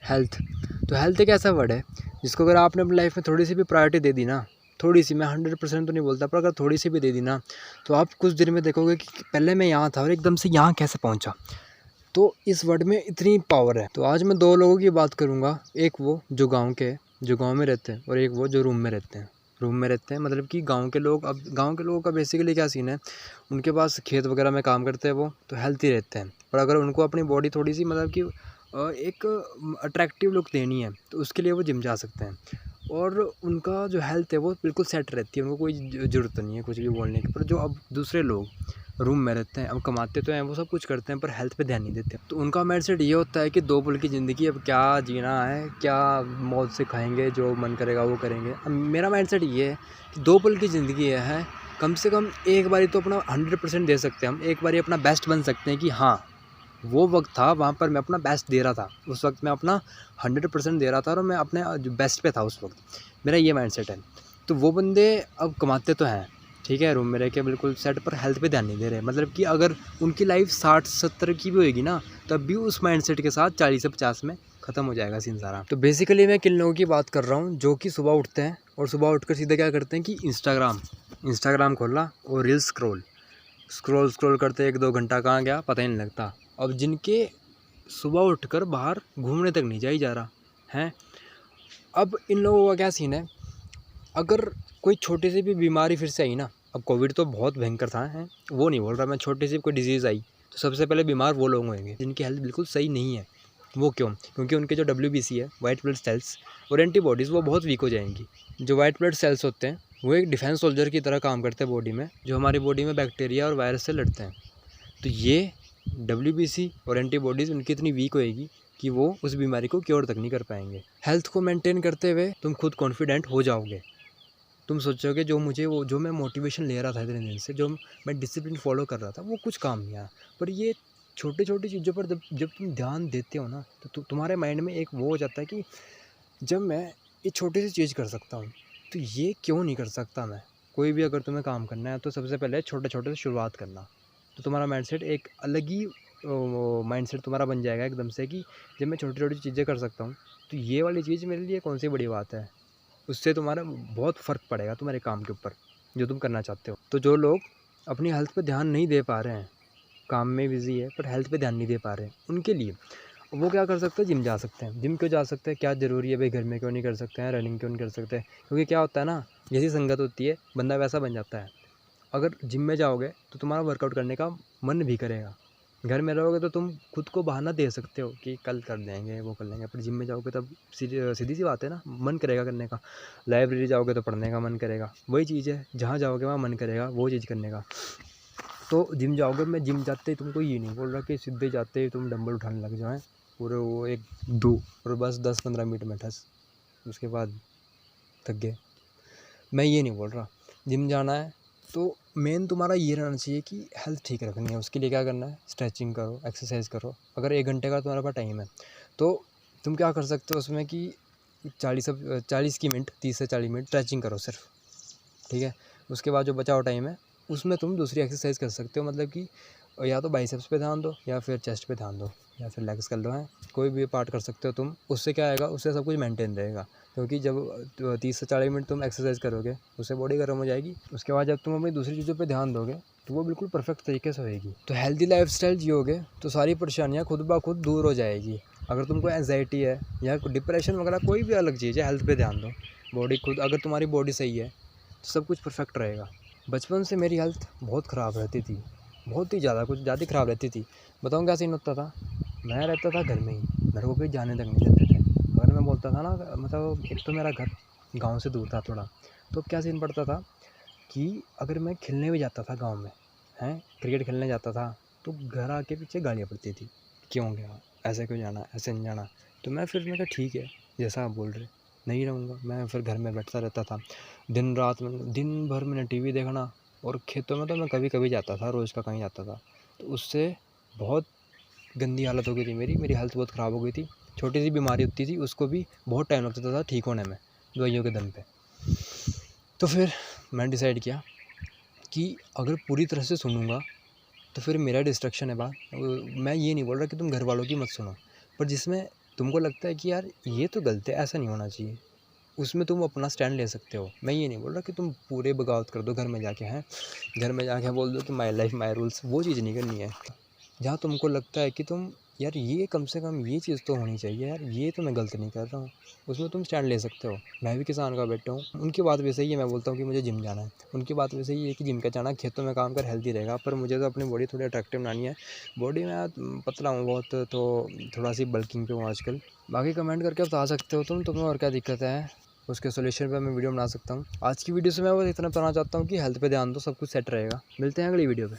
Health. तो health एक ऐसा वर्ड है जिसको अगर आपने अपनी लाइफ में थोड़ी सी भी प्रायोरिटी दे दी ना, थोड़ी सी, मैं 100% तो नहीं बोलता, पर अगर थोड़ी सी भी दे दी ना, तो आप कुछ दिन में देखोगे कि पहले मैं यहाँ था और एकदम से यहाँ कैसे पहुँचा। तो इस वर्ड में इतनी पावर है। तो आज मैं दो लोगों की बात करूँगा, एक वो जो गाँव के, जो गाँव में रहते हैं, और एक वो जो रूम में रहते हैं। रूम में रहते हैं मतलब कि गाँव के लोग, अब गाँव के लोगों का बेसिकली क्या सीन है, उनके पास खेत वगैरह में काम करते हैं वो, तो हेल्थी रहते हैं। पर अगर उनको अपनी बॉडी थोड़ी सी मतलब कि एक अट्रैक्टिव लुक देनी है, तो उसके लिए वो जिम जा सकते हैं। और उनका जो हेल्थ है वो बिल्कुल सेट रहती है, उनको कोई ज़रूरत नहीं है कुछ भी बोलने की। पर जो अब दूसरे लोग रूम में रहते हैं, अब कमाते तो हैं, वो सब कुछ करते हैं, पर हेल्थ पे ध्यान नहीं देते। तो उनका माइंडसेट ये होता है कि दो पल की ज़िंदगी, अब क्या जीना है, क्या मौज से खाएंगे, जो मन करेगा वो करेंगे। अब मेरा माइंडसेट ये है कि दो पल की ज़िंदगी है, कम से कम एक बारी तो अपना 100% दे सकते हैं हम, एक बारी अपना बेस्ट बन सकते हैं कि हाँ वो वक्त था वहाँ पर मैं अपना बेस्ट दे रहा था, उस वक्त मैं अपना 100% दे रहा था और मैं अपने जो बेस्ट पे था उस वक्त। मेरा ये माइंडसेट है। तो वो बंदे अब कमाते तो हैं, ठीक है, रूम में रह के बिल्कुल सेट, पर हेल्थ पे ध्यान नहीं दे रहे। मतलब कि अगर उनकी लाइफ 60-70 की भी होगी ना, तब भी उस माइंडसेट के साथ 40 से 50 में ख़त्म हो जाएगा सीन सारा। तो बेसिकली मैं किन लोगों की बात कर रहा हूँ, जो कि सुबह उठते हैं और सुबह उठकर सीधे क्या करते हैं कि इंस्टाग्राम खोला और रील्स स्क्रॉल करते 1-2 घंटा कहाँ गया पता ही नहीं लगता। अब जिनके सुबह उठकर बाहर घूमने तक नहीं जा रहा है, अब इन लोगों का क्या सीन है, अगर कोई छोटी सी भी बीमारी फिर से आई ना, अब कोविड तो बहुत भयंकर था, है वो नहीं बोल रहा मैं, छोटी सी कोई डिजीज़ आई तो सबसे पहले बीमार वो लोग होंगे जिनकी हेल्थ बिल्कुल सही नहीं है। वो क्यों? क्योंकि उनके जो WBC है, वाइट ब्लड सेल्स और एंटीबॉडीज़, वो बहुत वीक हो जाएंगी। जो वाइट ब्लड सेल्स होते हैं वो एक डिफेंस सोल्जर की तरह काम करते हैं बॉडी में, जो हमारी बॉडी में बैक्टीरिया और वायरस से लड़ते हैं। तो ये WBC और एंटीबॉडीज़ उनकी इतनी वीक होएगी कि वो उस बीमारी को क्योर तक नहीं कर पाएंगे। हेल्थ को मेंटेन करते हुए तुम खुद कॉन्फिडेंट हो जाओगे। तुम सोचोगे जो मैं मोटिवेशन ले रहा था इतने दिन से, जो मैं डिसिप्लिन फॉलो कर रहा था, वो कुछ काम नहीं आया। पर ये छोटी छोटी चीज़ों पर जब तुम ध्यान देते हो ना, तो तुम्हारे माइंड में एक वो हो जाता है कि जब मैं ये छोटी सी चीज़ कर सकता हूँ, तो ये क्यों नहीं कर सकता मैं। कोई भी अगर तुम्हें काम करना है तो सबसे पहले छोटे छोटे से शुरुआत करना। तो तुम्हारा माइंडसेट एक अलग ही माइंडसेट तुम्हारा बन जाएगा एकदम से कि जब मैं छोटी छोटी चीज़ें कर सकता हूँ, तो ये वाली चीज़ मेरे लिए कौन सी बड़ी बात है। उससे तुम्हारा बहुत फ़र्क पड़ेगा तुम्हारे काम के ऊपर जो तुम करना चाहते हो। तो जो लोग अपनी हेल्थ पे ध्यान नहीं दे पा रहे हैं, काम में बिजी है पर हेल्थ पे ध्यान नहीं दे पा रहे हैं, उनके लिए वो क्या कर सकते हैं, जिम जा सकते हैं। जिम क्यों जा सकते हैं, क्या ज़रूरी है भाई, घर में क्यों नहीं कर सकते हैं, रनिंग क्यों नहीं कर सकते? क्योंकि क्या होता है ना, जैसी संगत होती है बंदा वैसा बन जाता है। अगर जिम में जाओगे तो तुम्हारा वर्कआउट करने का मन भी करेगा। घर में रहोगे तो तुम खुद को बहाना दे सकते हो कि कल कर देंगे, वो कर लेंगे, पर जिम में जाओगे तब सीधी सी बात है ना, मन करेगा करने का। लाइब्रेरी जाओगे तो पढ़ने का मन करेगा, वही चीज़ है, जहाँ जाओगे वहाँ मन करेगा वो चीज़ करने का। तो जिम जाओगे, मैं जिम जाते ही तुमको ये नहीं बोल रहा कि सीधे जाते ही तुम डंबल उठाने लग जाएँ पूरे वो 1-2 और बस 10-15 मिनट में ठस, उसके बाद थक गए, मैं ये नहीं बोल रहा। जिम जाना है तो मेन तुम्हारा ये रहना चाहिए कि हेल्थ ठीक रखनी है। उसके लिए क्या करना है, स्ट्रेचिंग करो, एक्सरसाइज करो। अगर 1 घंटे का तुम्हारे पास टाइम है तो तुम क्या कर सकते हो उसमें कि 40 की मिनट, 30 से 40 मिनट स्ट्रेचिंग करो सिर्फ, ठीक है। उसके बाद जो बचा हुआ टाइम है उसमें तुम दूसरी एक्सरसाइज कर सकते हो, मतलब कि या तो बाइसेप्स पे ध्यान दो या फिर चेस्ट पे ध्यान दो या फिर लेग्स कर लो, है कोई भी पार्ट कर सकते हो तुम। उससे क्या आएगा, उससे सब कुछ मेंटेन रहेगा। क्योंकि जब 30 से 40 मिनट तुम एक्सरसाइज करोगे उससे बॉडी गर्म हो जाएगी। उसके बाद जब तुम अपनी दूसरी चीज़ों पे ध्यान दोगे तो वो बिल्कुल परफेक्ट तरीके से होएगी। तो हेल्दी लाइफस्टाइल जियोगे तो सारी परेशानियाँ खुद ब खुद दूर हो जाएगी। अगर तुमको एंजाइटी है या डिप्रेशन वगैरह कोई भी अलग चीज़ है, हेल्थ पे ध्यान दो। बॉडी खुद, अगर तुम्हारी बॉडी सही है तो सब कुछ परफेक्ट रहेगा। बचपन से मेरी हेल्थ बहुत ख़राब रहती थी, बहुत ही ज़्यादा, कुछ ज़्यादा ही ख़राब रहती थी। बताऊँ क्या सीन होता था, मैं रहता था घर में ही, मेरे को कहीं जाने तक नहीं देते थे। अगर मैं बोलता था ना, मतलब एक तो मेरा घर गांव से दूर था थोड़ा, तो क्या सीन पड़ता था कि अगर मैं खेलने भी जाता था गांव में, हैं क्रिकेट खेलने जाता था, तो घर आके पीछे गालियाँ पड़ती थी, क्यों गया, ऐसे क्यों जाना, ऐसे नहीं जाना। तो मैं कहा ठीक है जैसा आप बोल रहे, नहीं रहूँगा। मैं फिर घर में बैठता रहता था दिन रात, दिन भर मैंने टीवी देखना। और खेतों में तो मैं कभी कभी जाता था, रोज़ का कहीं जाता था। तो उससे बहुत गंदी हालत हो गई थी मेरी हेल्थ बहुत ख़राब हो गई थी। छोटी सी बीमारी होती थी उसको भी बहुत टाइम लगता था ठीक होने में, दवाइयों के दम पे। तो फिर मैंने डिसाइड किया कि अगर पूरी तरह से सुनूंगा तो फिर मेरा डिस्ट्रक्शन है बात। मैं ये नहीं बोल रहा कि तुम घर वालों की मत सुनो, पर जिसमें तुमको लगता है कि यार ये तो गलत है, ऐसा नहीं होना चाहिए, उसमें तुम अपना स्टैंड ले सकते हो। मैं ये नहीं बोल रहा कि तुम पूरे बगावत कर दो घर में जाके, हैं घर में जाके बोल दो कि माई लाइफ माई रूल्स, वो चीज़ नहीं करनी है। जहाँ तुमको लगता है कि तुम यार ये कम से कम ये चीज़ तो होनी चाहिए यार, ये तो मैं गलत नहीं कर रहा हूँ, उसमें तुम स्टैंड ले सकते हो। मैं भी किसान का बेटा हूँ, उनकी बात भी सही है, मैं बोलता हूँ कि मुझे जिम जाना है, उनकी बात भी सही है कि जिम का जाना, खेतों में काम कर हेल्दी रहेगा, पर मुझे तो अपनी बॉडी थोड़ी अट्रैक्टिव बनानी है। बॉडी में पतला हूँ बहुत, तो थोड़ा सी बल्किंग पे हूँ आजकल। बाकी कमेंट करके बता सकते हो तुम्हें और क्या दिक्कत है, उसके सोल्यूशन पे मैं वीडियो बना सकता हूँ। आज की वीडियो से मैं बस इतना बताना चाहता हूँ कि हेल्थ पे ध्यान दो, सब कुछ सेट रहेगा। मिलते हैं अगली वीडियो पे।